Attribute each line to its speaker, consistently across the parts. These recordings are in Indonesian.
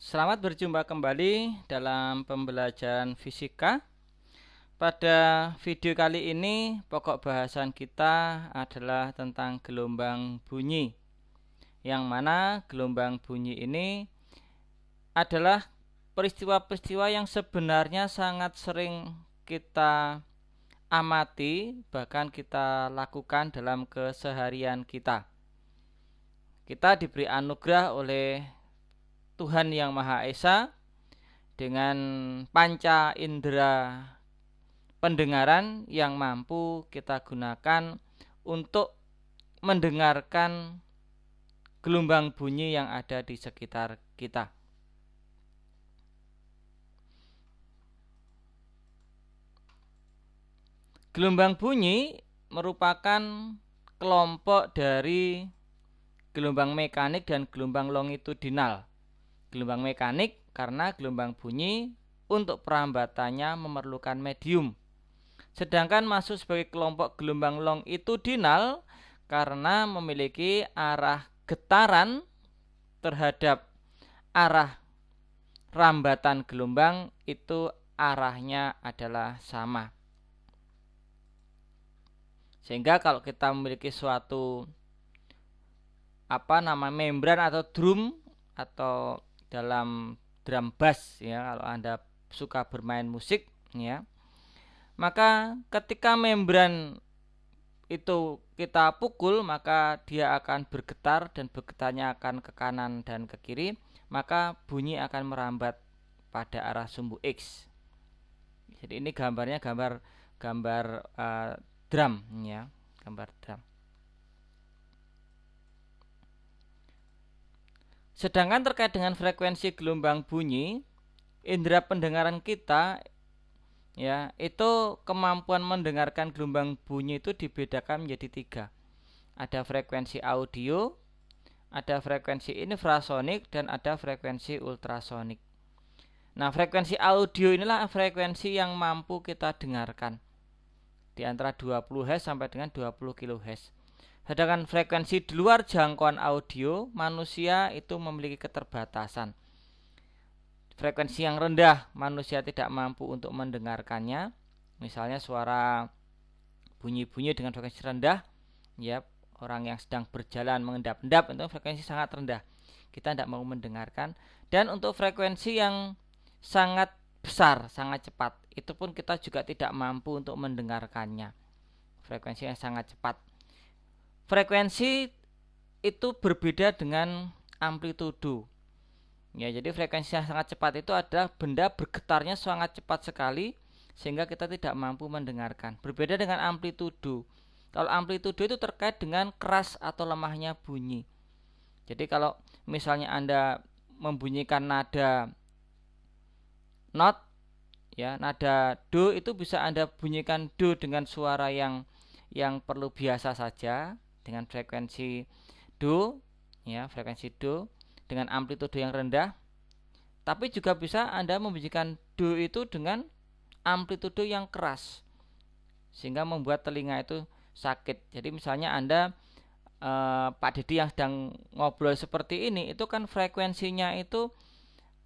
Speaker 1: Selamat berjumpa kembali dalam pembelajaran fisika. Pada video kali ini, pokok bahasan kita adalah tentang gelombang bunyi. Yang mana gelombang bunyi ini adalah peristiwa-peristiwa yang sebenarnya sangat sering kita amati, bahkan kita lakukan dalam keseharian kita. Kita diberi anugerah oleh Tuhan Yang Maha Esa dengan panca indera pendengaran yang mampu kita gunakan untuk mendengarkan gelombang bunyi yang ada di sekitar kita. Gelombang bunyi merupakan kelompok dari gelombang mekanik dan gelombang longitudinal. Gelombang mekanik karena gelombang bunyi untuk perambatannya memerlukan medium. Sedangkan masuk sebagai kelompok gelombang longitudinal karena memiliki arah getaran terhadap arah rambatan gelombang itu arahnya adalah sama. Sehingga kalau kita memiliki suatu membran atau drum atau dalam drum bass ya, kalau Anda suka bermain musik ya, maka ketika membran itu kita pukul maka dia akan bergetar dan bergetarnya akan ke kanan dan ke kiri, maka bunyi akan merambat pada arah sumbu X. Jadi ini gambarnya gambar drum ya, gambar drum. Sedangkan terkait dengan frekuensi gelombang bunyi, indera pendengaran kita ya, itu kemampuan mendengarkan gelombang bunyi itu dibedakan menjadi 3. Ada frekuensi audio, ada frekuensi infrasonik, dan ada frekuensi ultrasonik. Nah, frekuensi audio inilah frekuensi yang mampu kita dengarkan di antara 20 Hz sampai dengan 20 kHz. Sedangkan frekuensi di luar jangkauan audio, manusia itu memiliki keterbatasan. Frekuensi yang rendah manusia tidak mampu untuk mendengarkannya. Misalnya suara bunyi-bunyi dengan frekuensi rendah, ya, orang yang sedang berjalan mengendap-endap itu frekuensi sangat rendah. Kita tidak mau mendengarkan. Dan untuk frekuensi yang sangat besar, sangat cepat, itu pun kita juga tidak mampu untuk mendengarkannya. Frekuensi yang sangat cepat. Frekuensi itu berbeda dengan amplitudo. Ya, jadi frekuensi yang sangat cepat itu adalah benda bergetarnya sangat cepat sekali sehingga kita tidak mampu mendengarkan. Berbeda dengan amplitudo. Kalau amplitudo itu terkait dengan keras atau lemahnya bunyi. Jadi kalau misalnya Anda membunyikan nada not ya, nada do itu bisa Anda bunyikan do dengan suara yang perlu biasa saja dengan frekuensi do ya, frekuensi do dengan amplitudo yang rendah. Tapi juga bisa Anda membunyikan do itu dengan amplitudo yang keras sehingga membuat telinga itu sakit. Jadi misalnya Anda Pak Dedi yang sedang ngobrol seperti ini, itu kan frekuensinya itu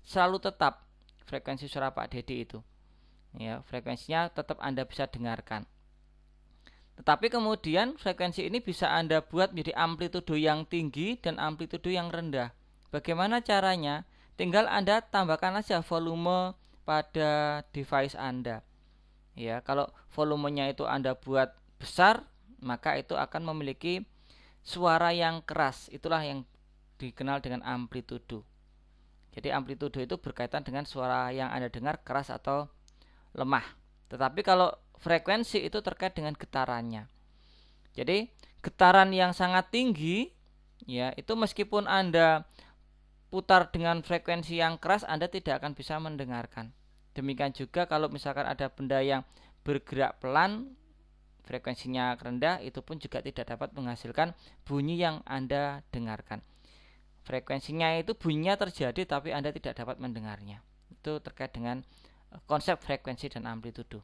Speaker 1: selalu tetap, frekuensi suara Pak Dedi itu ya, frekuensinya tetap Anda bisa dengarkan. Tetapi kemudian frekuensi ini bisa Anda buat menjadi amplitudo yang tinggi dan amplitudo yang rendah. Bagaimana caranya? Tinggal Anda tambahkan aja volume pada device Anda. Ya, kalau volumenya itu Anda buat besar, maka itu akan memiliki suara yang keras. Itulah yang dikenal dengan amplitudo. Jadi amplitudo itu berkaitan dengan suara yang Anda dengar keras atau lemah. Tetapi kalau frekuensi itu terkait dengan getarannya. Jadi getaran yang sangat tinggi ya, itu meskipun Anda putar dengan frekuensi yang keras, Anda tidak akan bisa mendengarkan. Demikian juga kalau misalkan ada benda yang bergerak pelan, frekuensinya rendah, itu pun juga tidak dapat menghasilkan bunyi yang Anda dengarkan. Frekuensinya itu bunyinya terjadi tapi Anda tidak dapat mendengarnya. Itu terkait dengan konsep frekuensi dan amplitudo.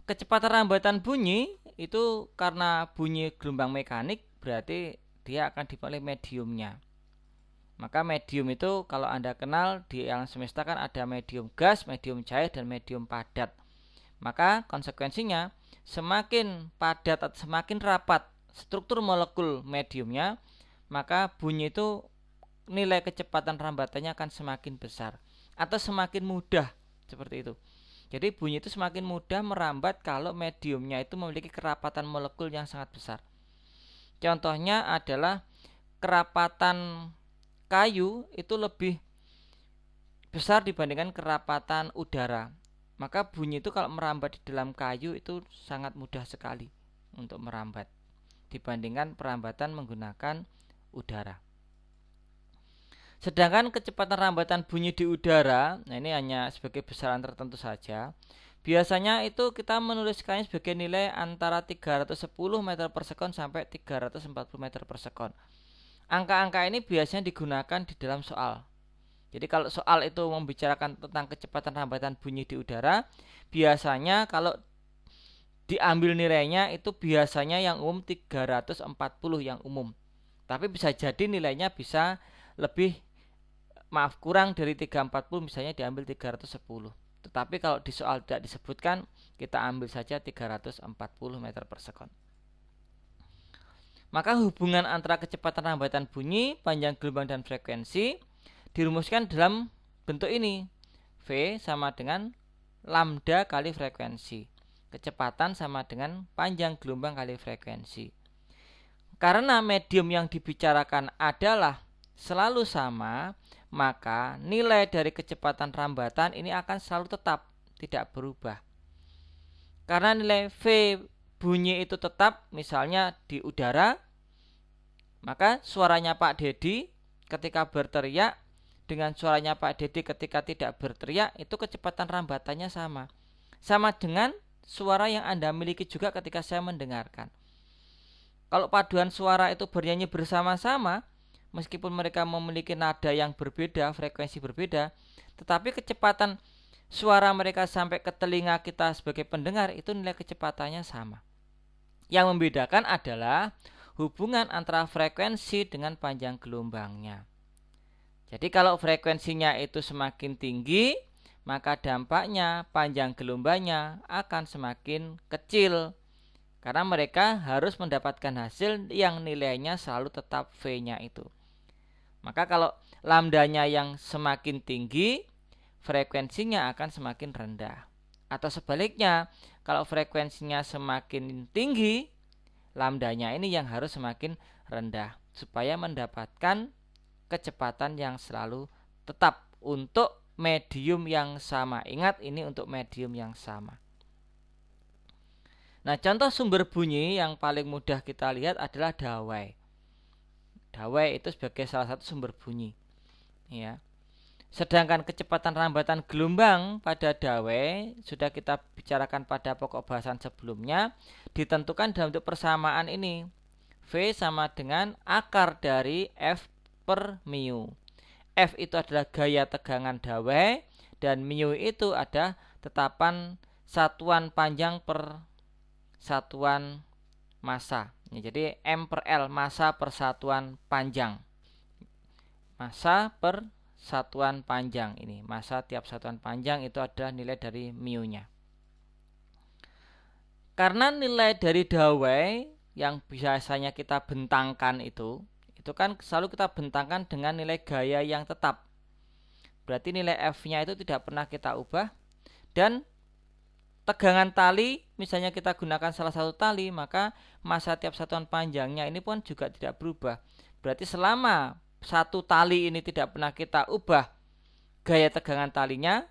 Speaker 1: Kecepatan rambatan bunyi itu karena bunyi gelombang mekanik, berarti dia akan dipengaruhi mediumnya. Maka medium itu kalau Anda kenal di alam semesta kan ada medium gas, medium cair, dan medium padat. Maka konsekuensinya semakin padat atau semakin rapat struktur molekul mediumnya, maka bunyi itu nilai kecepatan rambatannya akan semakin besar atau semakin mudah, seperti itu. Jadi bunyi itu semakin mudah merambat kalau mediumnya itu memiliki kerapatan molekul yang sangat besar. Contohnya adalah kerapatan kayu itu lebih besar dibandingkan kerapatan udara. Maka bunyi itu kalau merambat di dalam kayu itu sangat mudah sekali untuk merambat dibandingkan perambatan menggunakan udara. Sedangkan kecepatan rambatan bunyi di udara, nah ini hanya sebagai besaran tertentu saja. Biasanya itu kita menuliskannya sebagai nilai antara 310 meter per sekon sampai 340 meter per sekon. Angka-angka ini biasanya digunakan di dalam soal. Jadi kalau soal itu membicarakan tentang kecepatan rambatan bunyi di udara, biasanya kalau diambil nilainya itu biasanya yang umum 340 yang umum. Tapi bisa jadi nilainya bisa lebih kurang dari 340, misalnya diambil 310. Tetapi kalau di soal tidak disebutkan, kita ambil saja 340 meter per sekon. Maka hubungan antara kecepatan rambatan bunyi, panjang gelombang, dan frekuensi dirumuskan dalam bentuk ini. V sama dengan lambda kali frekuensi. Kecepatan sama dengan panjang gelombang kali frekuensi. Karena medium yang dibicarakan adalah selalu sama, maka nilai dari kecepatan rambatan ini akan selalu tetap, tidak berubah. Karena nilai V bunyi itu tetap, misalnya di udara, maka suaranya Pak Dedi ketika berteriak dengan suaranya Pak Dedi ketika tidak berteriak, itu kecepatan rambatannya sama. Sama dengan suara yang Anda miliki juga ketika saya mendengarkan. Kalau paduan suara itu bernyanyi bersama-sama, meskipun mereka memiliki nada yang berbeda, frekuensi berbeda, tetapi kecepatan suara mereka sampai ke telinga kita sebagai pendengar itu nilai kecepatannya sama. Yang membedakan adalah hubungan antara frekuensi dengan panjang gelombangnya. Jadi kalau frekuensinya itu semakin tinggi, maka dampaknya panjang gelombangnya akan semakin kecil. Karena mereka harus mendapatkan hasil yang nilainya selalu tetap V-nya itu. Maka kalau lambdanya yang semakin tinggi, frekuensinya akan semakin rendah. Atau sebaliknya, kalau frekuensinya semakin tinggi, lambdanya ini yang harus semakin rendah. Supaya mendapatkan kecepatan yang selalu tetap untuk medium yang sama. Ingat, ini untuk medium yang sama. Nah, contoh sumber bunyi yang paling mudah kita lihat adalah dawai. Dawai itu sebagai salah satu sumber bunyi. Ya. Sedangkan kecepatan rambatan gelombang pada dawai sudah kita bicarakan pada pokok bahasan sebelumnya, ditentukan dalam bentuk persamaan ini. V sama dengan akar dari F per mu. F itu adalah gaya tegangan dawai dan mu itu ada tetapan satuan panjang per satuan massa. Ya, jadi M per L, massa per satuan panjang. Massa per satuan panjang ini. Massa tiap satuan panjang itu adalah nilai dari mu-nya. Karena nilai dari dawai yang biasanya kita bentangkan itu kan selalu kita bentangkan dengan nilai gaya yang tetap. Berarti nilai F-nya itu tidak pernah kita ubah. Dan tegangan tali, misalnya kita gunakan salah satu tali, maka massa tiap satuan panjangnya ini pun juga tidak berubah. Berarti selama satu tali ini tidak pernah kita ubah gaya tegangan talinya,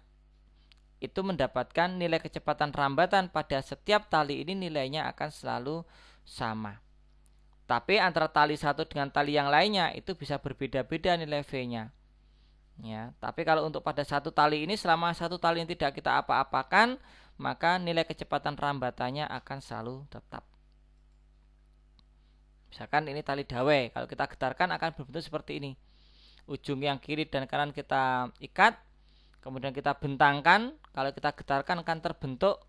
Speaker 1: itu mendapatkan nilai kecepatan rambatan pada setiap tali ini nilainya akan selalu sama. Tapi antara tali satu dengan tali yang lainnya itu bisa berbeda-beda nilai V-nya. Ya, tapi kalau untuk pada satu tali ini, selama satu tali yang tidak kita apa-apakan, maka nilai kecepatan rambatannya akan selalu tetap. Misalkan ini tali dawai, kalau kita getarkan akan berbentuk seperti ini. Ujung yang kiri dan kanan kita ikat, kemudian kita bentangkan. Kalau kita getarkan akan terbentuk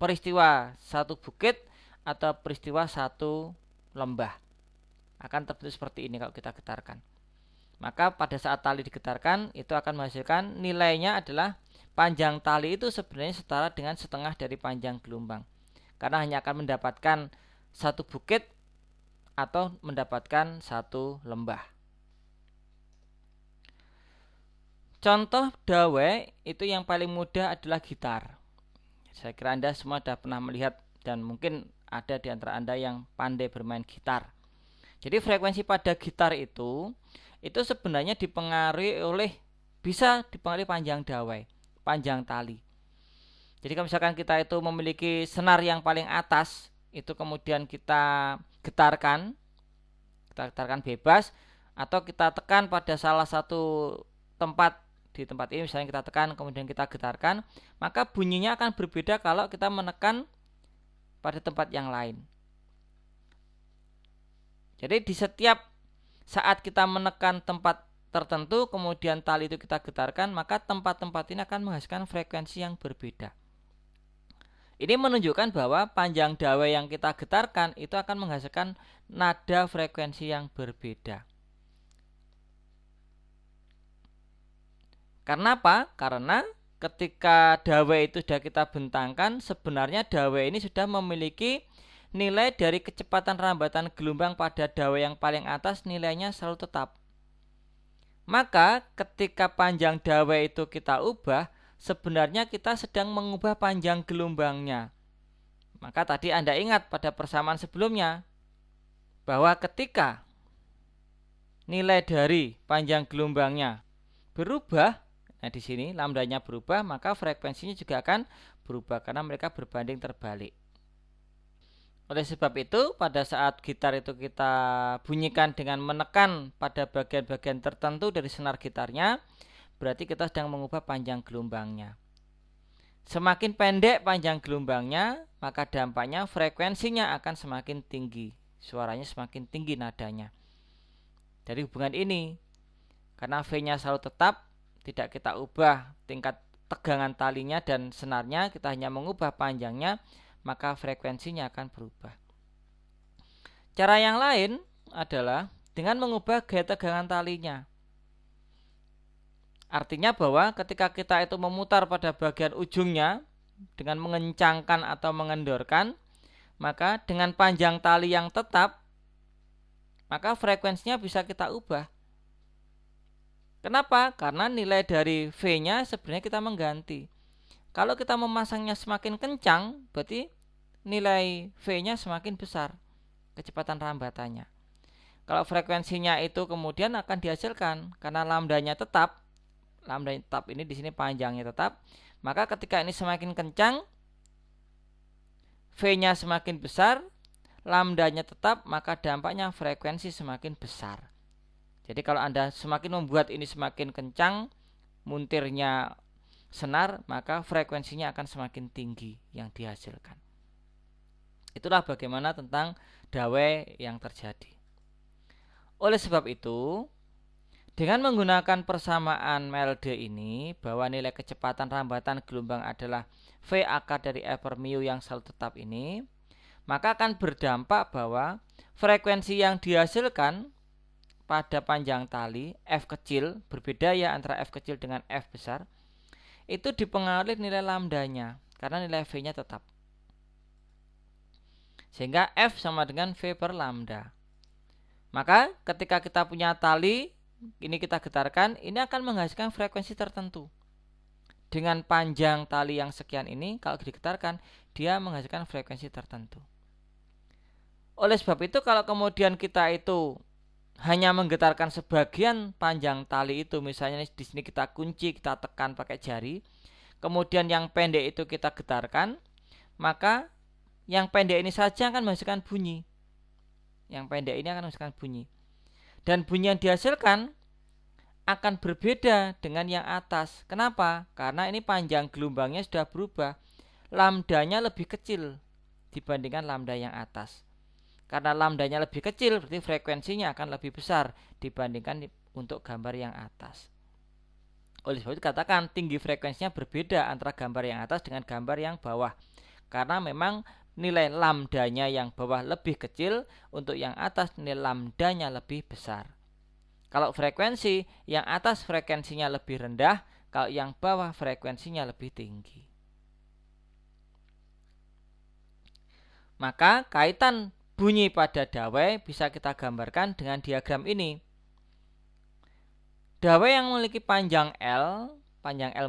Speaker 1: peristiwa satu bukit atau peristiwa satu lembah. Akan terbentuk seperti ini kalau kita getarkan. Maka pada saat tali digetarkan itu akan menghasilkan nilainya adalah panjang tali itu sebenarnya setara dengan setengah dari panjang gelombang. Karena hanya akan mendapatkan satu bukit atau mendapatkan satu lembah. Contoh dawai itu yang paling mudah adalah gitar. Saya kira Anda semua sudah pernah melihat dan mungkin ada di antara Anda yang pandai bermain gitar. Jadi frekuensi pada gitar itu sebenarnya bisa dipengaruhi panjang dawai, panjang tali. Jadi kalau misalkan kita itu memiliki senar yang paling atas, itu kemudian kita getarkan bebas, atau kita tekan pada salah satu tempat, di tempat ini misalnya kita tekan kemudian kita getarkan, maka bunyinya akan berbeda kalau kita menekan pada tempat yang lain. Jadi di setiap saat kita menekan tempat tertentu kemudian tali itu kita getarkan, maka tempat-tempat ini akan menghasilkan frekuensi yang berbeda. Ini menunjukkan bahwa panjang dawai yang kita getarkan itu akan menghasilkan nada frekuensi yang berbeda. Karena apa? Karena ketika dawai itu sudah kita bentangkan, sebenarnya dawai ini sudah memiliki nilai dari kecepatan rambatan gelombang pada dawai yang paling atas nilainya selalu tetap. Maka ketika panjang dawai itu kita ubah, sebenarnya kita sedang mengubah panjang gelombangnya. Maka tadi Anda ingat pada persamaan sebelumnya bahwa ketika nilai dari panjang gelombangnya berubah, nah di sini lambdanya berubah, maka frekuensinya juga akan berubah karena mereka berbanding terbalik. Oleh sebab itu, pada saat gitar itu kita bunyikan dengan menekan pada bagian-bagian tertentu dari senar gitarnya, berarti kita sedang mengubah panjang gelombangnya. Semakin pendek panjang gelombangnya, maka dampaknya frekuensinya akan semakin tinggi, suaranya semakin tinggi nadanya. Dari hubungan ini, karena V-nya selalu tetap, tidak kita ubah tingkat tegangan talinya dan senarnya, kita hanya mengubah panjangnya, maka frekuensinya akan berubah. Cara yang lain adalah dengan mengubah gaya tegangan talinya. Artinya bahwa ketika kita itu memutar pada bagian ujungnya dengan mengencangkan atau mengendorkan, maka dengan panjang tali yang tetap, maka frekuensinya bisa kita ubah. Kenapa? Karena nilai dari V-nya sebenarnya kita mengganti. Kalau kita memasangnya semakin kencang, berarti nilai V-nya semakin besar, kecepatan rambatannya. Kalau frekuensinya itu kemudian akan dihasilkan karena lambdanya tetap. Lambda tetap ini di sini panjangnya tetap. Maka ketika ini semakin kencang, V-nya semakin besar, lambdanya tetap, maka dampaknya frekuensi semakin besar. Jadi kalau Anda semakin membuat ini semakin kencang, muntirnya senar, maka frekuensinya akan semakin tinggi yang dihasilkan. Itulah bagaimana tentang dawai yang terjadi. Oleh sebab itu, dengan menggunakan persamaan Melde ini, bahwa nilai kecepatan rambatan gelombang adalah V akar dari F per mu yang selalu tetap ini, maka akan berdampak bahwa frekuensi yang dihasilkan pada panjang tali F kecil, berbeda ya antara F kecil dengan F besar, itu dipengaruhi nilai lambdanya karena nilai V-nya tetap. Sehingga F sama dengan V per lambda. Maka ketika kita punya tali, ini kita getarkan, ini akan menghasilkan frekuensi tertentu. Dengan panjang tali yang sekian ini, kalau digetarkan, dia menghasilkan frekuensi tertentu. Oleh sebab itu, kalau kemudian kita itu hanya menggetarkan sebagian panjang tali itu, misalnya di sini kita kunci, kita tekan pakai jari, kemudian yang pendek itu kita getarkan, maka yang pendek ini saja akan menghasilkan bunyi. Yang pendek ini akan menghasilkan bunyi. Dan bunyi yang dihasilkan akan berbeda dengan yang atas. Kenapa? Karena ini panjang gelombangnya sudah berubah. Lambdanya lebih kecil dibandingkan lambda yang atas. Karena lambdanya lebih kecil, berarti frekuensinya akan lebih besar dibandingkan untuk gambar yang atas. Oleh sebab itu katakan tinggi frekuensinya berbeda antara gambar yang atas dengan gambar yang bawah. Karena memang nilai lambdanya yang bawah lebih kecil, untuk yang atas nilai lambdanya lebih besar. Kalau frekuensi yang atas frekuensinya lebih rendah, kalau yang bawah frekuensinya lebih tinggi. Maka kaitan bunyi pada dawai bisa kita gambarkan dengan diagram ini. Dawai yang memiliki panjang L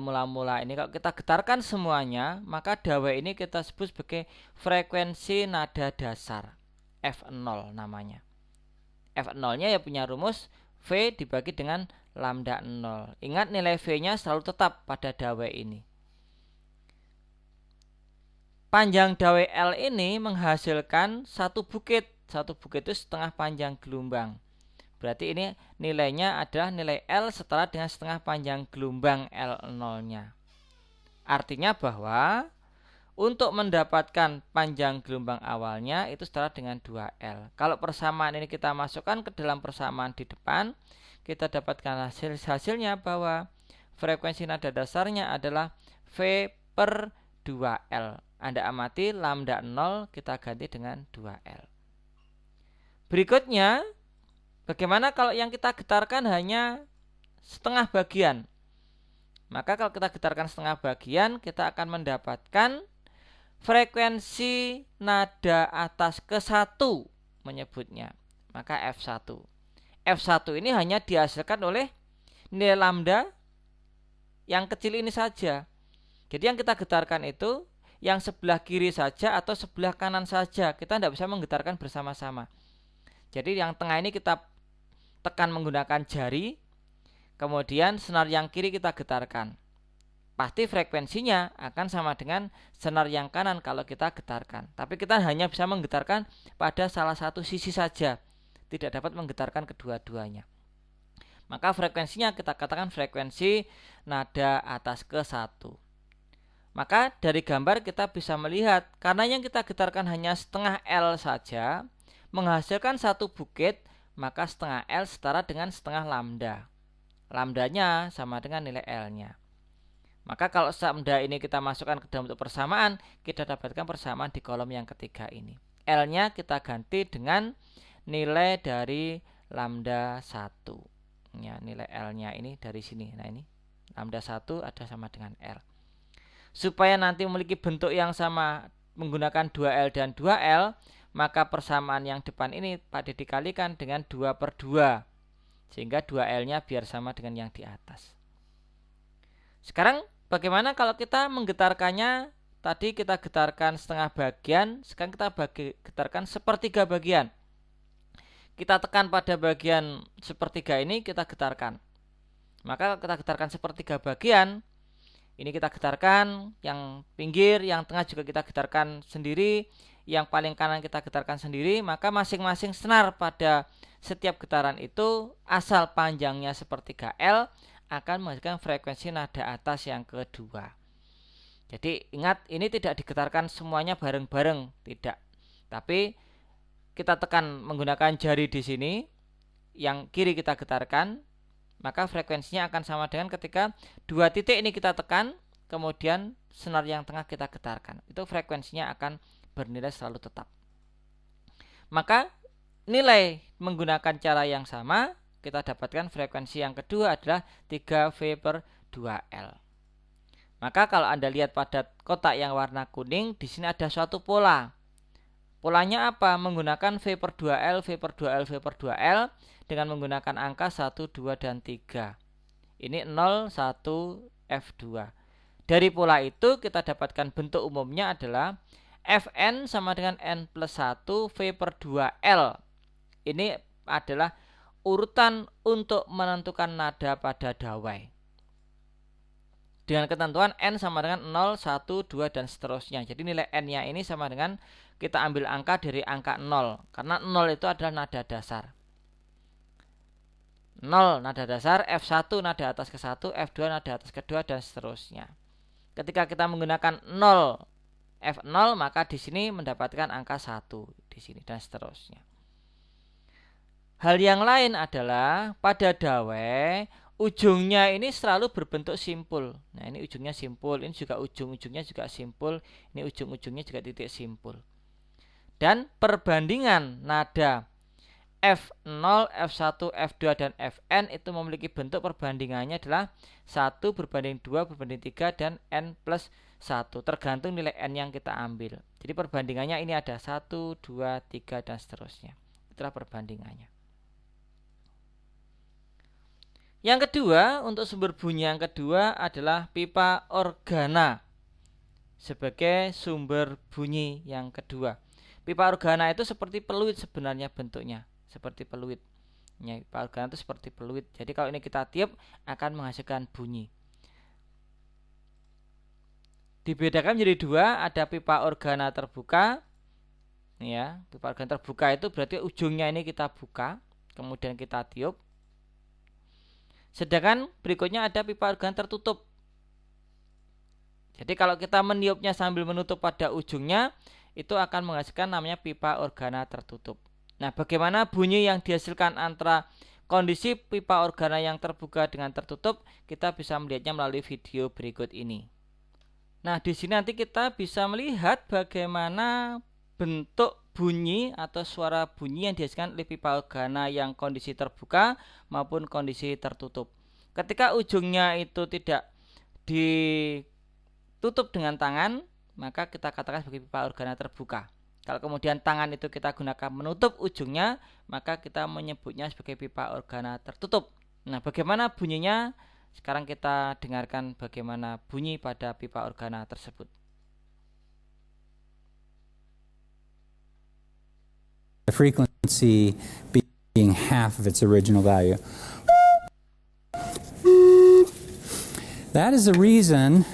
Speaker 1: mula-mula ini kalau kita getarkan semuanya, maka dawai ini kita sebut sebagai frekuensi nada dasar, F0 namanya. F0-nya ya punya rumus V dibagi dengan lambda 0. Ingat nilai V-nya selalu tetap pada dawai ini. Panjang dawai L ini menghasilkan satu bukit. Satu bukit itu setengah panjang gelombang. Berarti ini nilainya adalah nilai L setara dengan setengah panjang gelombang L0-nya. Artinya bahwa untuk mendapatkan panjang gelombang awalnya itu setara dengan 2L. Kalau persamaan ini kita masukkan ke dalam persamaan di depan, kita dapatkan hasilnya bahwa frekuensi nada dasarnya adalah V per 2L. Anda amati lambda 0 kita ganti dengan 2L. Berikutnya, bagaimana kalau yang kita getarkan hanya setengah bagian? Maka kalau kita getarkan setengah bagian, kita akan mendapatkan frekuensi nada atas ke-1 menyebutnya. Maka F1. F1 ini hanya dihasilkan oleh nilai lambda yang kecil ini saja. Jadi yang kita getarkan itu yang sebelah kiri saja atau sebelah kanan saja. Kita tidak bisa menggetarkan bersama-sama. Jadi yang tengah ini kita tekan menggunakan jari, kemudian senar yang kiri kita getarkan. Pasti frekuensinya akan sama dengan senar yang kanan kalau kita getarkan. Tapi kita hanya bisa menggetarkan pada salah satu sisi saja, tidak dapat menggetarkan kedua-duanya. Maka frekuensinya kita katakan frekuensi nada atas ke-1. Maka dari gambar kita bisa melihat, karena yang kita getarkan hanya setengah L saja, menghasilkan satu bukit, maka setengah L setara dengan setengah lambda. Lambdanya sama dengan nilai L-nya. Maka kalau lambda ini kita masukkan ke dalam bentuk persamaan, kita dapatkan persamaan di kolom yang ketiga ini. L-nya kita ganti dengan nilai dari lambda 1. Ya, nilai L-nya ini dari sini. Nah ini, lambda 1 ada sama dengan L. Supaya nanti memiliki bentuk yang sama menggunakan 2L dan 2L, maka persamaan yang depan ini pada dikalikan dengan 2 per 2. Sehingga 2L-nya biar sama dengan yang di atas. Sekarang bagaimana kalau kita menggetarkannya? Tadi kita getarkan setengah bagian, sekarang kita getarkan sepertiga bagian. Kita tekan pada bagian sepertiga ini, kita getarkan. Maka kita getarkan sepertiga bagian. Ini kita getarkan, yang pinggir, yang tengah juga kita getarkan sendiri, yang paling kanan kita getarkan sendiri. Maka masing-masing senar pada setiap getaran itu asal panjangnya sepertiga L akan menghasilkan frekuensi nada atas yang kedua. Jadi ingat, ini tidak digetarkan semuanya bareng-bareng, tidak. Tapi kita tekan menggunakan jari di sini, yang kiri kita getarkan, maka frekuensinya akan sama dengan ketika dua titik ini kita tekan, kemudian senar yang tengah kita getarkan. Itu frekuensinya akan bernilai selalu tetap. Maka nilai menggunakan cara yang sama, kita dapatkan frekuensi yang kedua adalah 3V per 2L. Maka kalau Anda lihat pada kotak yang warna kuning, di sini ada suatu pola. Polanya apa? Menggunakan V per 2L, V per 2L, V per 2L dengan menggunakan angka 1, 2, dan 3. Ini 0, 1, F2. Dari pola itu kita dapatkan bentuk umumnya adalah Fn sama dengan N plus 1 V per 2L. Ini adalah urutan untuk menentukan nada pada dawai. Dengan ketentuan N sama dengan 0, 1, 2, dan seterusnya. Jadi nilai N-nya ini sama dengan kita ambil angka dari angka 0. Karena 0 itu adalah nada dasar. 0 nada dasar, F1 nada atas ke-1, F2 nada atas ke-2, dan seterusnya. Ketika kita menggunakan 0, F0, maka di sini mendapatkan angka 1 di sini, dan seterusnya. Hal yang lain adalah pada dawai ujungnya ini selalu berbentuk simpul. Nah ini ujungnya simpul, ini juga ujung-ujungnya juga simpul, ini ujung-ujungnya juga titik simpul. Dan perbandingan nada F0, F1, F2, dan Fn itu memiliki bentuk perbandingannya adalah 1 berbanding 2 berbanding 3 dan N plus 1 tergantung nilai N yang kita ambil. Jadi perbandingannya ini ada 1, 2, 3 dan seterusnya. Itulah perbandingannya. Yang kedua, untuk sumber bunyi yang kedua adalah pipa organa sebagai sumber bunyi yang kedua. Pipa organa itu seperti peluit sebenarnya bentuknya, seperti peluit. Ya, pipa organa itu seperti peluit. Jadi kalau ini kita tiup akan menghasilkan bunyi. Dibedakan menjadi dua, ada pipa organa terbuka. Ya, pipa organa terbuka itu berarti ujungnya ini kita buka, kemudian kita tiup. Sedangkan berikutnya ada pipa organa tertutup. Jadi kalau kita meniupnya sambil menutup pada ujungnya, itu akan menghasilkan namanya pipa organa tertutup. Nah, bagaimana bunyi yang dihasilkan antara kondisi pipa organa yang terbuka dengan tertutup? Kita bisa melihatnya melalui video berikut ini. Nah, di sini nanti kita bisa melihat bagaimana bentuk bunyi atau suara bunyi yang dihasilkan oleh pipa organa yang kondisi terbuka maupun kondisi tertutup. Ketika ujungnya itu tidak ditutup dengan tangan, maka kita katakan sebagai pipa organa terbuka. Kalau kemudian tangan itu kita gunakan menutup ujungnya, maka kita menyebutnya sebagai pipa organa tertutup. Nah, bagaimana bunyinya? Sekarang kita dengarkan bagaimana bunyi pada pipa organa tersebut.
Speaker 2: The frequency being half of its original value. That is the reason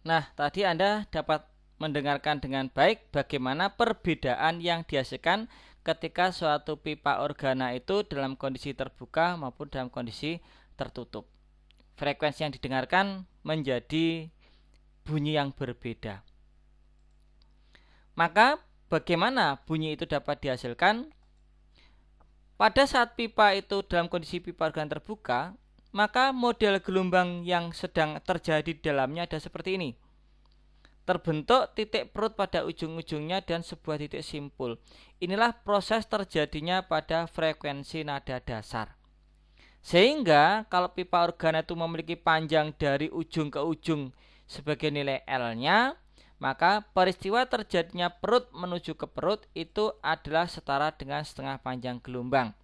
Speaker 1: Nah, tadi Anda dapat mendengarkan dengan baik bagaimana perbedaan yang dihasilkan ketika suatu pipa organa itu dalam kondisi terbuka maupun dalam kondisi tertutup. Frekuensi yang didengarkan menjadi bunyi yang berbeda. Maka bagaimana bunyi itu dapat dihasilkan? Pada saat pipa itu dalam kondisi pipa organa terbuka, maka model gelombang yang sedang terjadi di dalamnya ada seperti ini. Terbentuk titik perut pada ujung-ujungnya dan sebuah titik simpul. Inilah proses terjadinya pada frekuensi nada dasar. Sehingga kalau pipa organa itu memiliki panjang dari ujung ke ujung sebagai nilai L-nya, maka peristiwa terjadinya perut menuju ke perut itu adalah setara dengan setengah panjang gelombang.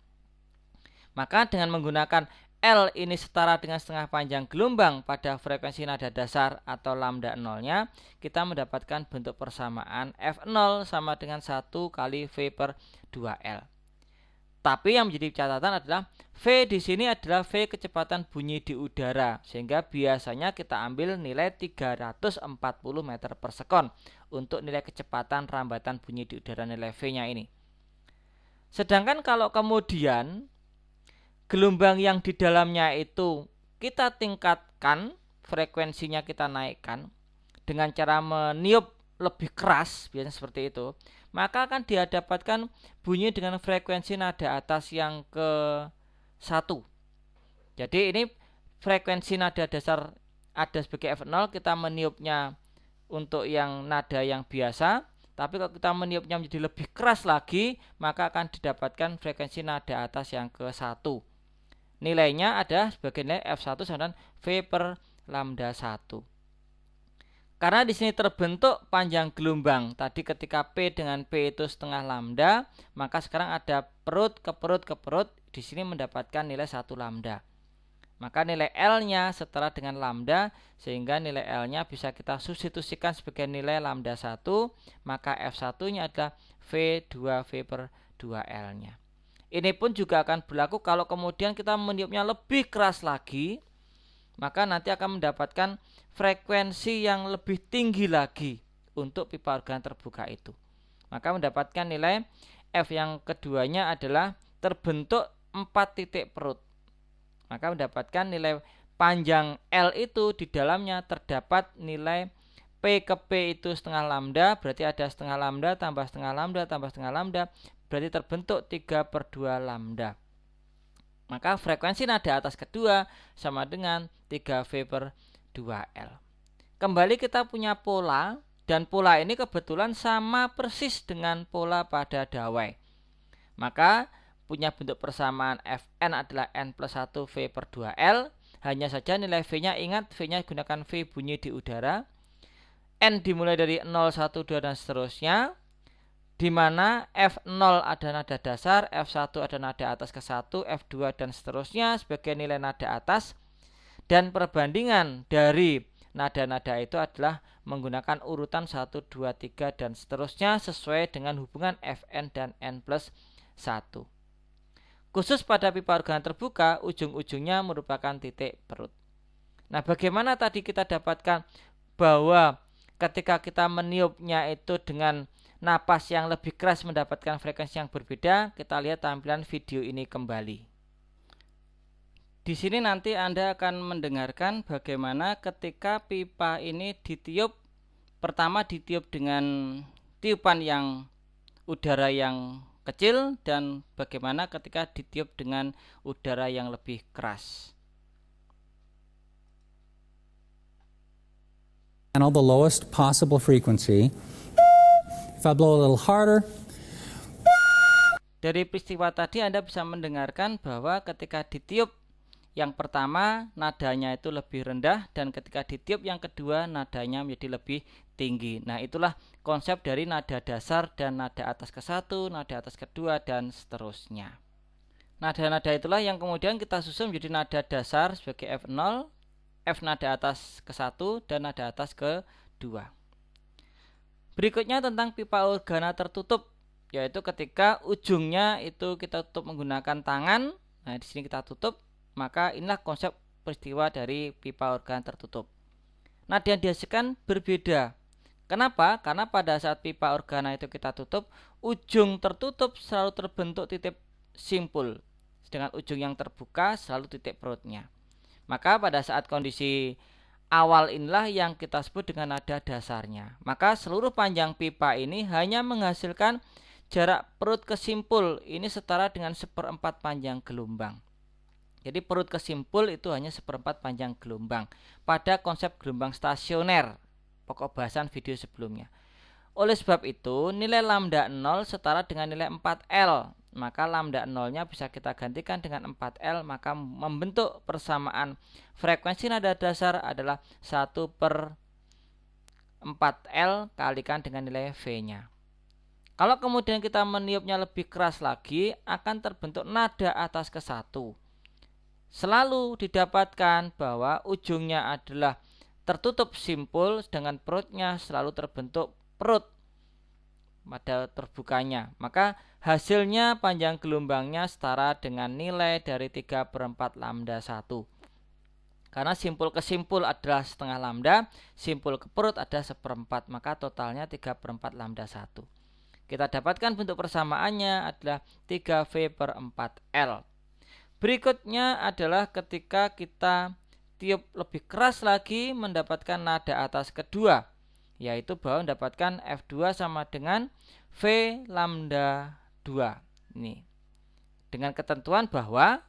Speaker 1: Maka dengan menggunakan L ini setara dengan setengah panjang gelombang pada frekuensi nada dasar atau lambda 0-nya, kita mendapatkan bentuk persamaan F0 sama dengan 1 kali V per 2L. Tapi yang menjadi catatan adalah V di sini adalah V kecepatan bunyi di udara, sehingga biasanya kita ambil nilai 340 meter per sekon untuk nilai kecepatan rambatan bunyi di udara, nilai V-nya ini. Sedangkan kalau kemudian gelombang yang di dalamnya itu kita tingkatkan, frekuensinya kita naikkan dengan cara meniup lebih keras, biasanya seperti itu, maka akan didapatkan bunyi dengan frekuensi nada atas yang ke-1. Jadi ini frekuensi nada dasar ada sebagai F0, kita meniupnya untuk yang nada yang biasa. Tapi kalau kita meniupnya menjadi lebih keras lagi, maka akan didapatkan frekuensi nada atas yang ke-1. Nilainya ada sebagai nilai F1 sama dengan V per lambda 1. Karena di sini terbentuk panjang gelombang. Tadi ketika P dengan P itu setengah lambda, maka sekarang ada perut ke perut ke perut, di sini mendapatkan nilai 1 lambda. Maka nilai L-nya setara dengan lambda, sehingga nilai L-nya bisa kita substitusikan sebagai nilai lambda 1, maka F1-nya adalah V2V per 2L-nya. Ini pun juga akan berlaku kalau kemudian kita meniupnya lebih keras lagi, maka nanti akan mendapatkan frekuensi yang lebih tinggi lagi untuk pipa organa terbuka itu. Maka mendapatkan nilai F yang keduanya adalah terbentuk 4 titik perut. Maka mendapatkan nilai panjang L itu di dalamnya terdapat nilai P ke P itu setengah lambda, berarti ada setengah lambda tambah setengah lambda tambah setengah lambda, berarti terbentuk 3 per 2 lambda. Maka frekuensi nada atas kedua sama dengan 3V per 2L. Kembali kita punya pola Dan pola ini kebetulan sama persis dengan pola pada dawai. Maka punya bentuk persamaan Fn adalah n plus 1 V per 2L. Hanya saja nilai V-nya, ingat V-nya gunakan V bunyi di udara. N dimulai dari 0, 1, 2 dan seterusnya, di mana F0 ada nada dasar, F1 ada nada atas ke 1, F2 dan seterusnya sebagai nilai nada atas. Dan perbandingan dari nada-nada itu adalah menggunakan urutan 1, 2, 3 dan seterusnya sesuai dengan hubungan Fn dan n plus 1. Khusus pada pipa organ terbuka, ujung-ujungnya merupakan titik perut. Nah, bagaimana tadi kita dapatkan bahwa ketika kita meniupnya itu dengan napas yang lebih keras mendapatkan frekuensi yang berbeda? Kita lihat tampilan video ini kembali. Di sini nanti Anda akan mendengarkan bagaimana ketika pipa ini ditiup, pertama ditiup dengan tiupan yang udara yang kecil dan bagaimana ketika ditiup dengan udara yang lebih keras.
Speaker 2: Channel the lowest possible frequency. If I blow a little harder,
Speaker 1: dari peristiwa tadi Anda bisa mendengarkan bahwa ketika ditiup yang pertama nadanya itu lebih rendah dan ketika ditiup yang kedua nadanya menjadi lebih tinggi. Nah, itulah konsep dari nada dasar dan nada atas ke 1, nada atas kedua dan seterusnya. Nada-nada itulah yang kemudian kita susun menjadi nada dasar sebagai F0, F nada atas ke 1 dan nada atas ke 2. Berikutnya tentang pipa organa tertutup, yaitu ketika ujungnya itu kita tutup menggunakan tangan. Nah, di sini kita tutup. Maka inilah konsep peristiwa dari pipa organ tertutup. Nada yang dihasilkan berbeda. Kenapa? Karena pada saat pipa organa itu kita tutup, ujung tertutup selalu terbentuk titik simpul, sedangkan ujung yang terbuka selalu titik perutnya. Maka pada saat kondisi awal inilah yang kita sebut dengan nada dasarnya. Maka seluruh panjang pipa ini hanya menghasilkan jarak perut ke simpul ini setara dengan 1/4 panjang gelombang. Jadi perut ke simpul itu hanya 1/4 panjang gelombang pada konsep gelombang stasioner, pokok bahasan video sebelumnya. Oleh sebab itu nilai lambda 0 setara dengan nilai 4L. Maka lambda 0-nya bisa kita gantikan dengan 4L, maka membentuk persamaan frekuensi nada dasar adalah 1/4L kalikan dengan nilai V-nya. Kalau kemudian kita meniupnya lebih keras lagi, akan terbentuk nada atas ke 1. Selalu didapatkan bahwa ujungnya adalah tertutup simpul, sedangkan perutnya selalu terbentuk perut pada terbukanya. Maka hasilnya panjang gelombangnya setara dengan nilai dari 3/4 lambda 1. Karena simpul ke simpul adalah setengah lambda, simpul ke perut ada 1/4, maka totalnya 3/4 lambda 1. Kita dapatkan bentuk persamaannya adalah 3V/4L. Berikutnya adalah ketika kita tiup lebih keras lagi mendapatkan nada atas kedua, yaitu bahwa mendapatkan F2 sama dengan V lambda 2. Ini dengan ketentuan bahwa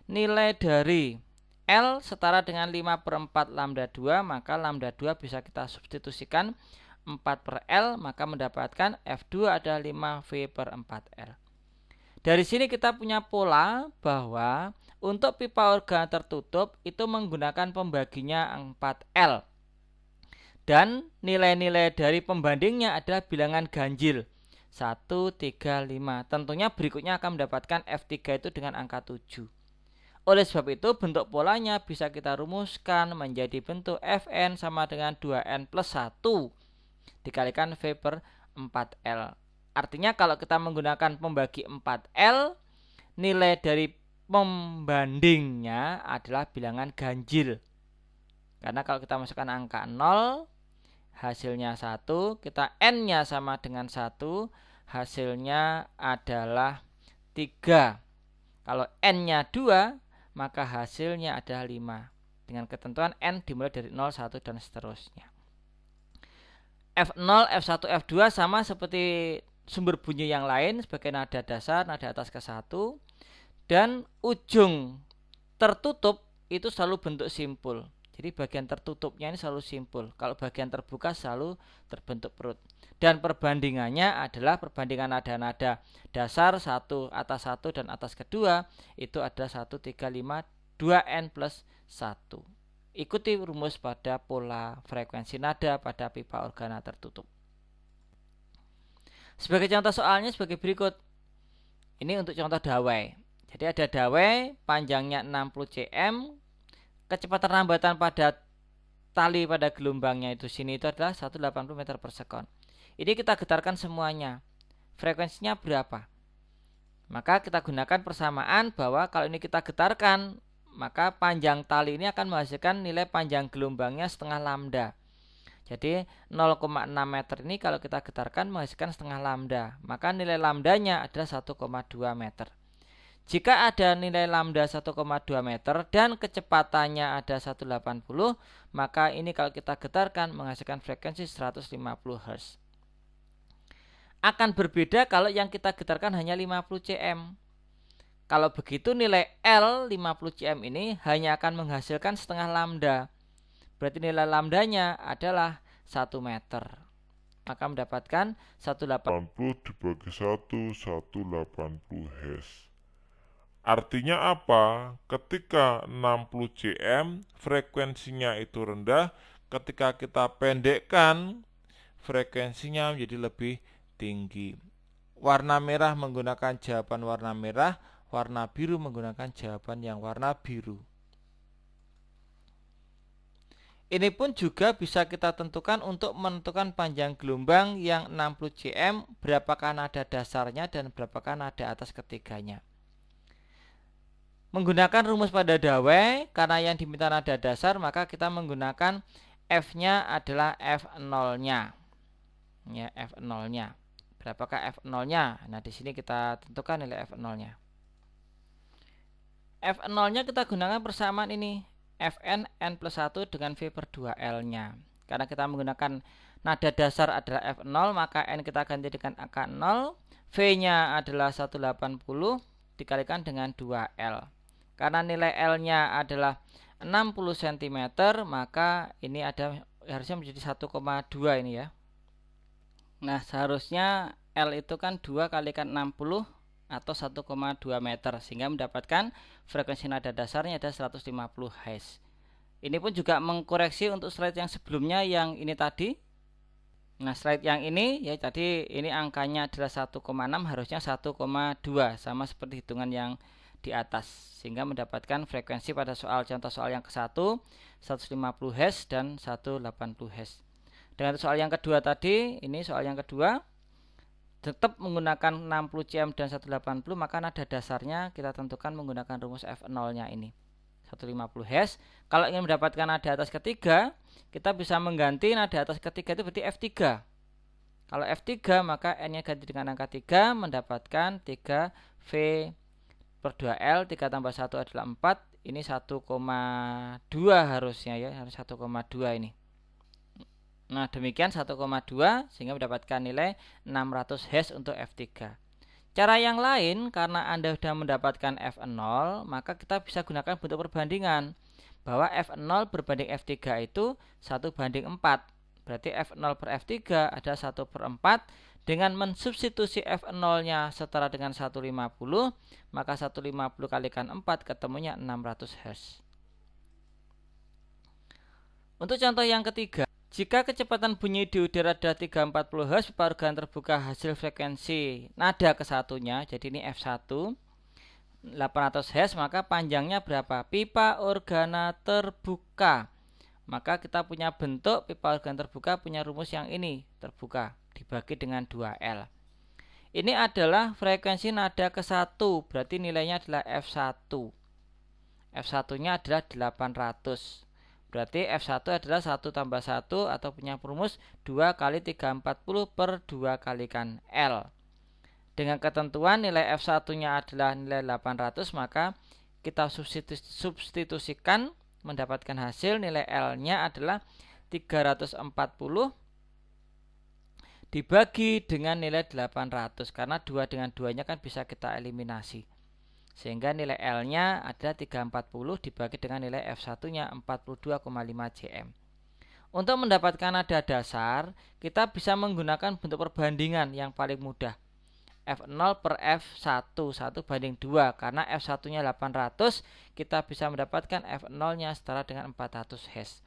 Speaker 1: nilai dari L setara dengan 5/4 lambda 2, maka lambda 2 bisa kita substitusikan 4/L, maka mendapatkan F2 adalah 5V/4L. Dari sini kita punya pola bahwa untuk pipa organ tertutup itu menggunakan pembaginya 4L. Dan nilai-nilai dari pembandingnya adalah bilangan ganjil 1, 3, 5. Tentunya berikutnya akan mendapatkan F3 itu dengan angka 7. Oleh sebab itu bentuk polanya bisa kita rumuskan menjadi bentuk Fn sama dengan 2N plus 1 dikalikan V/4L. Artinya kalau kita menggunakan pembagi 4L, nilai dari pembandingnya adalah bilangan ganjil. Karena kalau kita masukkan angka 0, hasilnya 1, kita N-nya sama dengan 1, hasilnya adalah 3. Kalau N-nya 2, maka hasilnya adalah 5. Dengan ketentuan N dimulai dari 0, 1, dan seterusnya. F0, F1, F2 sama seperti sumber bunyi yang lain sebagai nada dasar, nada atas ke 1. Dan ujung tertutup itu selalu bentuk simpul. Jadi bagian tertutupnya ini selalu simpul. Kalau bagian terbuka selalu terbentuk perut. Dan perbandingannya adalah perbandingan nada-nada dasar 1 atas 1 dan atas kedua itu adalah 1, 3, 5, 2N plus 1. Ikuti rumus pada pola frekuensi nada pada pipa organa tertutup. Sebagai contoh soalnya sebagai berikut. Ini untuk contoh dawai. Jadi ada dawai panjangnya 60 cm, kecepatan rambatan pada tali pada gelombangnya itu sini itu adalah 180 meter per sekon. Ini kita getarkan semuanya. Frekuensinya berapa? Maka kita gunakan persamaan bahwa kalau ini kita getarkan, maka panjang tali ini akan menghasilkan nilai panjang gelombangnya setengah lambda. Jadi 0,6 meter ini kalau kita getarkan menghasilkan setengah lambda. Maka nilai lambdanya adalah 1,2 meter. Jika ada nilai lambda 1,2 meter dan kecepatannya ada 180, maka ini kalau kita getarkan menghasilkan frekuensi 150 Hz. Akan berbeda kalau yang kita getarkan hanya 50 cm. Kalau begitu nilai L 50 cm ini hanya akan menghasilkan setengah lambda. Berarti nilai lambdanya adalah 1 meter. Maka mendapatkan 180
Speaker 3: dibagi 1, 180 Hz. Artinya apa? Ketika 60 cm frekuensinya itu rendah, ketika kita pendekkan frekuensinya menjadi lebih tinggi. Warna merah menggunakan jawaban warna merah, warna biru menggunakan jawaban yang warna biru. Ini pun juga bisa kita tentukan untuk menentukan panjang gelombang yang 60 cm, berapakah nada dasarnya dan berapakah nada atas ketiganya. Menggunakan rumus pada dawai, karena yang diminta nada dasar, maka kita menggunakan F-nya adalah F0-nya. Ya, F0-nya. Berapakah F0-nya? Nah, di sini kita tentukan nilai F0-nya. F0-nya kita gunakan persamaan ini. Fn n plus 1 dengan V per 2L-nya. Karena kita menggunakan nada dasar adalah F0, maka N kita ganti dengan angka 0. V-nya adalah 180 dikalikan dengan 2L. Karena nilai L-nya adalah 60 cm, maka ini harusnya menjadi 1,2 ini ya. Nah, seharusnya L itu kan 2 kalikan 60 atau 1,2 meter, sehingga mendapatkan frekuensi nada dasarnya ada 150 Hz. Ini pun juga mengkoreksi untuk slide yang sebelumnya yang ini tadi. Nah, slide yang ini ya tadi ini angkanya adalah 1,6, harusnya 1,2, sama seperti hitungan yang di atas, sehingga mendapatkan frekuensi pada contoh soal yang ke-1 150 Hz dan 180 Hz. Dengan soal yang kedua tadi, ini soal yang kedua tetap menggunakan 60 cm dan 180, maka nada dasarnya kita tentukan menggunakan rumus F0-nya ini 150 Hz. Kalau ingin mendapatkan nada atas ketiga, kita bisa mengganti nada atas ketiga itu berarti F3. Kalau F3 maka N-nya ganti dengan angka 3, mendapatkan 3V per 2L, 3 tambah 1 adalah 4, ini 1,2 harusnya ya, harus 1,2 ini. Nah, demikian 1,2 sehingga mendapatkan nilai 600 Hz untuk F3. Cara yang lain, karena Anda sudah mendapatkan F0, maka kita bisa gunakan bentuk perbandingan bahwa F0 berbanding F3 itu 1:4. Berarti F0 per F3 ada 1/4. Dengan mensubstitusi F0-nya setara dengan 150, maka 150 kalikan 4 ketemunya 600 Hz. Untuk contoh yang ketiga, jika kecepatan bunyi di udara adalah 340 Hz, pipa organ terbuka hasil frekuensi nada kesatunya, jadi ini F1, 800 Hz, maka panjangnya berapa? Pipa organa terbuka. Maka kita punya bentuk pipa organ terbuka, punya rumus yang ini, terbuka dibagi dengan 2L. Ini adalah frekuensi nada ke-1, berarti nilainya adalah F1. F1-nya adalah 800. Berarti F1 adalah 1 tambah 1 atau punya rumus 2 kali 340 per 2 kalikan L. Dengan ketentuan nilai F1-nya adalah nilai 800, maka kita substitusikan mendapatkan hasil nilai L-nya adalah 340 dibagi dengan nilai 800, karena 2 dengan 2-nya kan bisa kita eliminasi. Sehingga nilai L-nya adalah 340 dibagi dengan nilai F1-nya 42,5 cm. Untuk mendapatkan nada dasar, kita bisa menggunakan bentuk perbandingan yang paling mudah. F0 per F1, 1 banding 2. Karena F1-nya 800, kita bisa mendapatkan F0-nya setara dengan 400 Hz.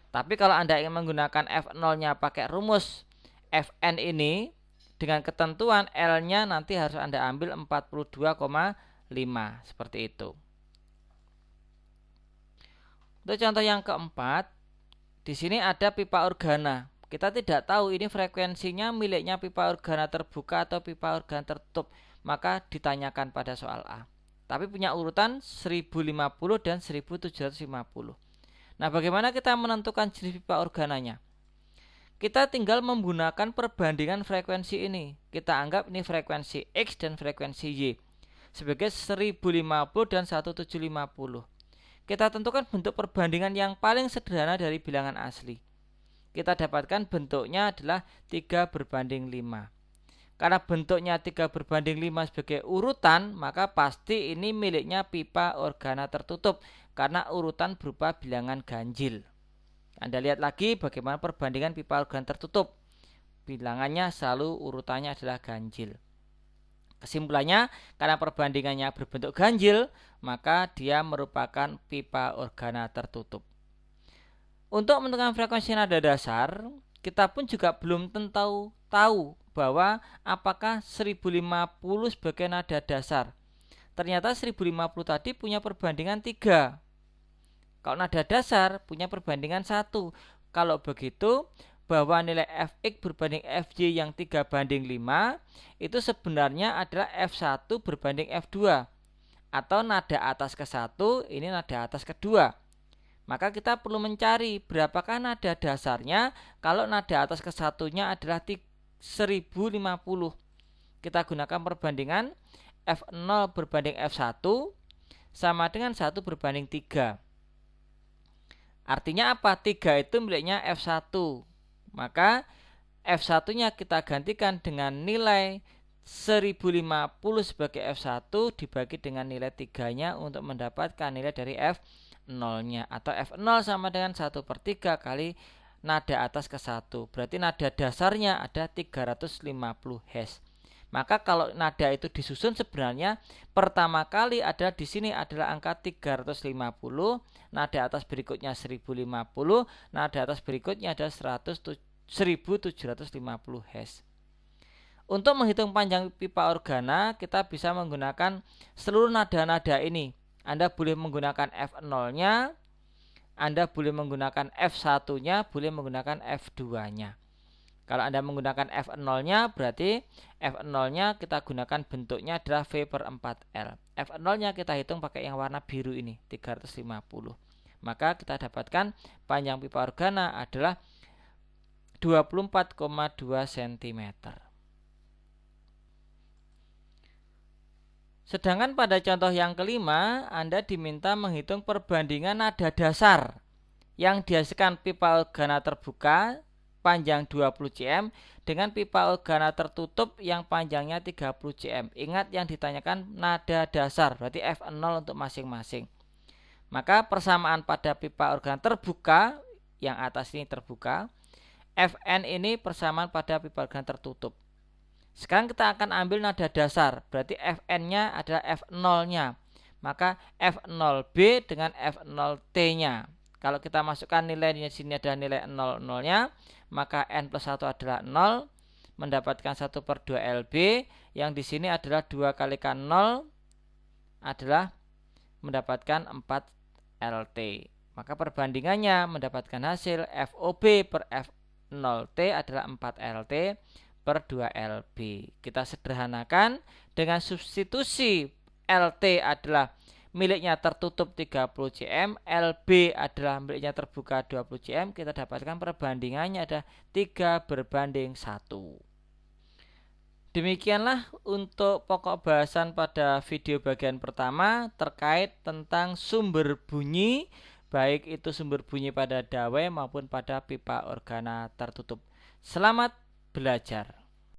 Speaker 3: Tapi kalau Anda ingin menggunakan F0-nya pakai rumus Fn ini, dengan ketentuan L-nya nanti harus Anda ambil 42,5, seperti itu. Untuk contoh yang keempat, di sini ada pipa organa. Kita tidak tahu ini frekuensinya miliknya pipa organa terbuka atau pipa organa tertutup, maka ditanyakan pada soal A. Tapi punya urutan 1050 dan 1750. Nah, bagaimana kita menentukan jenis pipa organanya? Kita tinggal menggunakan perbandingan frekuensi ini. Kita anggap ini frekuensi X dan frekuensi Y sebagai 1050 dan 1750. Kita tentukan bentuk perbandingan yang paling sederhana dari bilangan asli. Kita dapatkan bentuknya adalah 3/5. Karena bentuknya 3/5 sebagai urutan, maka pasti ini miliknya pipa organa tertutup karena urutan berupa bilangan ganjil. Anda lihat lagi bagaimana perbandingan pipa organa tertutup. Bilangannya selalu urutannya adalah ganjil. Kesimpulannya, karena perbandingannya berbentuk ganjil, maka dia merupakan pipa organa tertutup. Untuk menentukan frekuensi nada dasar, kita pun juga belum tentu tahu bahwa apakah 1050 sebagai nada dasar. Ternyata 1050 tadi punya perbandingan 3. Kalau nada dasar punya perbandingan 1. Kalau begitu, bahwa nilai Fx berbanding Fy yang 3/5 itu sebenarnya adalah F1 berbanding F2. Atau nada atas ke 1, ini nada atas ke 2. Maka kita perlu mencari berapakah nada dasarnya kalau nada atas ke 1-nya adalah 1050. Kita gunakan perbandingan F0 berbanding F1 sama dengan 1/3. Artinya apa? 3 itu miliknya F1. Maka F1-nya kita gantikan dengan nilai 1050 sebagai F1 dibagi dengan nilai 3-nya untuk mendapatkan nilai dari F0-nya. Atau F0 sama dengan 1/3 kali nada atas ke 1. Berarti nada dasarnya ada 350 Hz. Maka kalau nada itu disusun sebenarnya pertama kali adalah di sini adalah angka 350, nada atas berikutnya 1050, nada atas berikutnya ada 1750 Hz. Untuk menghitung panjang pipa organa, kita bisa menggunakan seluruh nada-nada ini. Anda boleh menggunakan F0-nya, Anda boleh menggunakan F1-nya, boleh menggunakan F2-nya. Kalau Anda menggunakan F0-nya, berarti F0-nya kita gunakan bentuknya adalah V/4L. F0-nya kita hitung pakai yang warna biru ini, 350. Maka kita dapatkan panjang pipa organa adalah 24,2 cm. Sedangkan pada contoh yang kelima, Anda diminta menghitung perbandingan nada dasar yang dihasilkan pipa organa terbuka panjang 20 cm dengan pipa organa tertutup yang panjangnya 30 cm. Ingat yang ditanyakan nada dasar, berarti F0 untuk masing-masing. Maka persamaan pada pipa organa terbuka, yang atas ini terbuka, Fn ini persamaan pada pipa organa tertutup. Sekarang kita akan ambil nada dasar, berarti Fn-nya adalah F0-nya. Maka F0B dengan F0T-nya. Kalau kita masukkan nilai di sini adalah nilai 00-nya, maka N+1 adalah 0, mendapatkan 1/2 LB, yang di sini adalah 2 kalikan 0 adalah mendapatkan 4 LT. Maka perbandingannya mendapatkan hasil FOB per F0T adalah 4 LT per 2 LB. Kita sederhanakan dengan substitusi LT adalah miliknya tertutup 30 cm, LB adalah miliknya terbuka 20 cm, kita dapatkan perbandingannya ada 3/1. Demikianlah untuk pokok bahasan pada video bagian pertama terkait tentang sumber bunyi, baik itu sumber bunyi pada dawai maupun pada pipa organa tertutup. Selamat belajar.